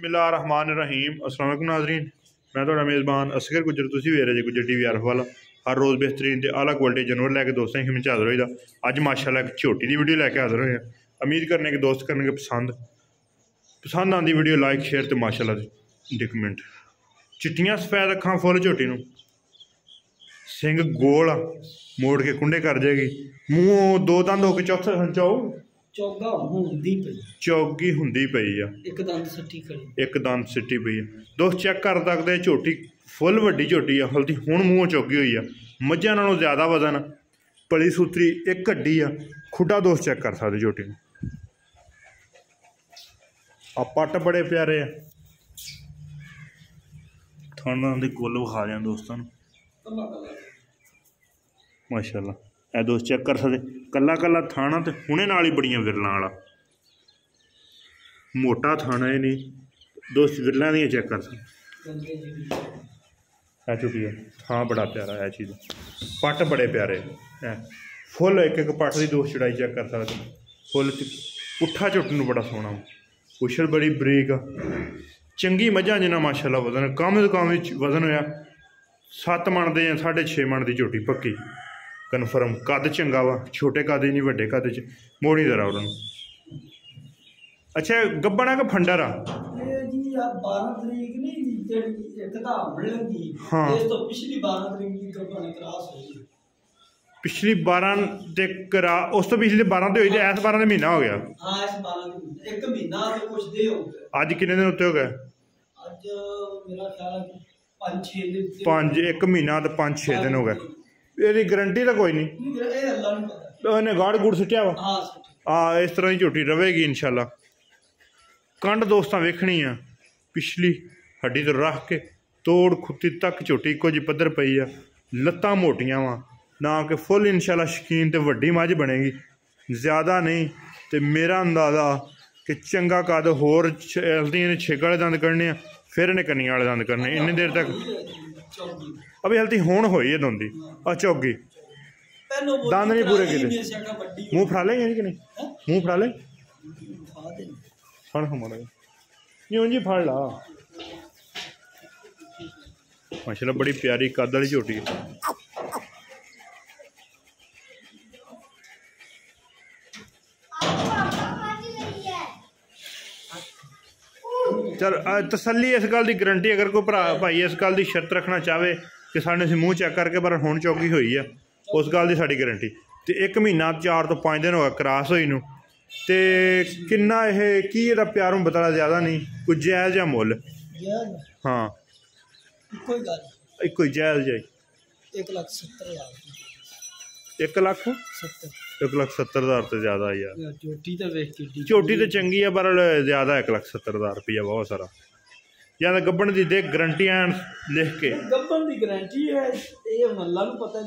बिस्मिल्लाहिर्रहमानिर्रहीम। अस्सलाम वालेकुम नाज़रीन, मैं थोड़ा मेज़बान असगर गुजर, तुसी वेरे जे गुजर टीवी आरफ वाला। हर रोज़ बेहतरीन ते आला क्वालिटी जानवर लैके दोस्तों हिम हाज़र होई दा। अज माशाल्लाह एक झोटी की वीडियो लैके हाज़र होए। उम्मीद करने के दोस्त करने पसंद आती वीडियो लाइक शेयर तो माशाल्लाह दी कमेंट। चिट्टियां सफेद अखां फुल झोटी नूं, सिंग गोल मोड़ के कुंडे कर जाएगी, मूँह दो दंद होके चौथा संचाओ चौगी हुंदी पई आ, एक दंद सिट्टी पई है। दोस्त चेक कर सकते झोटी फुल वड्डी झोटी आ, हल्दी हुण मूँह चौगी हुई आ। मझां नालों ज़्यादा वजन, पली सूतरी एक हड्डी आ, खुडा दोस्त चेक कर सकते झोटी नूं। आ पट बड़े प्यारे आ, थाना दे गुल विखा दें दोस्तों माशाल्लाह। ए दोस्त चेक कर सकते कला कला थाना तो हुणे नाल ही बड़ियां विरलां वाला मोटा थाना है नहीं दोस्त, विरलां दी चेक कर सकते। है चुकी है थां बड़ा प्यारा है चीज़, पट बड़े प्यारे है, फुल एक एक पट की दोस्त चढ़ाई चेक कर सकते। फुल पुट्ठा झोटी नूं बड़ा सोहना, उछल बड़ी बरीक आ, चंगी मझां जिन्ना माशाल्लाह वजन, कम तो कम वजन होया 7 मन दे 6.5 मन की झोटी पक्की कन्फर्म। कद चंगा वा, छोटे कद नहीं वड्डे कद च मोड़ी दरा उन्होंने। अच्छा गब्बन है कि फंडर आ? हाँ पिछली 12 ते करा, उस तो पिछली 12 तो हुई, इस 12 का महीना हो गया। अज किन्ने दिन उत्ते हो गए? 1 महीना तो 5-6 दिन हो गए। ये गारंटी तो कोई नहीं, इन्हें गाड़ गुड़ सुटिया वा। हाँ इस तरह की झोटी रहेगी इंशाल्लाह। कंड दोस्तां वेखनी आ, पिछली हड्डी तो रख के तोड़ खुत्ती तक झोटी इको जी पद्धर पई आ, लत्तां मोटियां वा ना कि फुल इंशाल्लाह शकीन तो वड्डी मझ बनेगी, ज़्यादा नहीं। तो मेरा अंदाज़ा कि चंगा कद होर हल्दी छिग वाले दंद कढ़ने, फिर इन्हें कन्नियां वाले दंद करने। इन्नी देर तक अभी हल्दी होन होई है दोंदी आ चौगी, दंद नहीं पूरे किते। मुँह फड़ा लेंगे कि नहीं? मुँह फड़ा ले फड़ हमारा यूं जी फड़ ला। माशाल्लाह बड़ी प्यारी कद वाली झोटी है। चल तसल्ली इस गल की गारंटी, अगर कोई भरा भाई इस गल की शर्त रखना चाहे कि साढ़े से मूँह चेक करके पर हुण चौकी हुई है, उस गल की साड़ी गारंटी। तो 1 महीना 4 तो 5 दिन हो गया क्रॉस होई नूं। ते किन्ना यह की इहदा प्यार हूँ बता ज़्यादा नहीं, कोई जायज़ या मुल? हाँ इको जायज़ जाए 1,70,000 तो ज़्यादा यार। झोटी तो चंगी है पर ज़्यादा 1,70,000 रुपया बहुत सारा। या तो गब्बन दी देख गारंटी लिख के, गब्बन दी गारंटी है।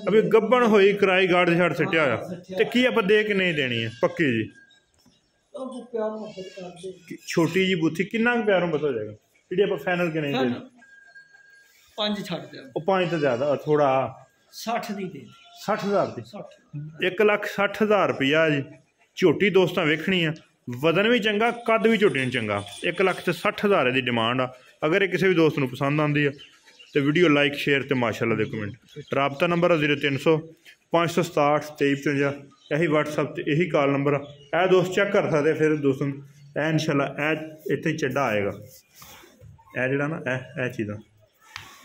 अभी गब्बन होई कराई गाड़ छाड़ सटिया होया ते की आप दे के नहीं देनी है पक्की जी। छोटी जी बूथी किन्ना प्यारों पता हो जाएगा जी आप फाइनल के नहीं देनी? 5 तो ज़्यादा थोड़ा 60,000 की 1,60,000 रुपया जी। झोटी दोस्तां वेखनी है, वजन भी चंगा, कद भी झोटी चंगा, 1,60,000 की डिमांड आ। अगर ये किसी भी दोस्त को पसंद आती है तो वीडियो लाइक शेयर तो माशाल्लाह दे कमेंट। राबता नंबर 0300 567 2355, यही व्हाट्सअप तो यही कॉल नंबर आ। दोस्त चेक कर सकते फिर दोस्तों इंशाल्लाह इतने चड्डा आएगा, जरा ना चीज़ा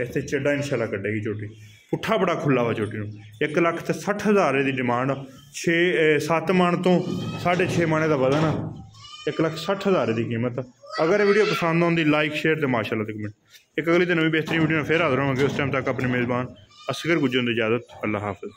इतने चड्डा इंशाल्लाह कटेगी झोटी। पुट्ठा बड़ा खुला वा झोटी में। 1,60,000 की डिमांड, 7 मन तो 6.5 मन का वजन आ, 1,60,000 की कीमत। अगर वीडियो पसंद आती लाइक शेयर तो माशाल्लाह तक कमेंट। एक अगली तो नवी बेहतरीन वीडियो में फिर हाजिर होंगे, उस टाइम तक अपने मेज़बान असगर गुजर की इजाज़त। अल्लाह हाफ़िज़।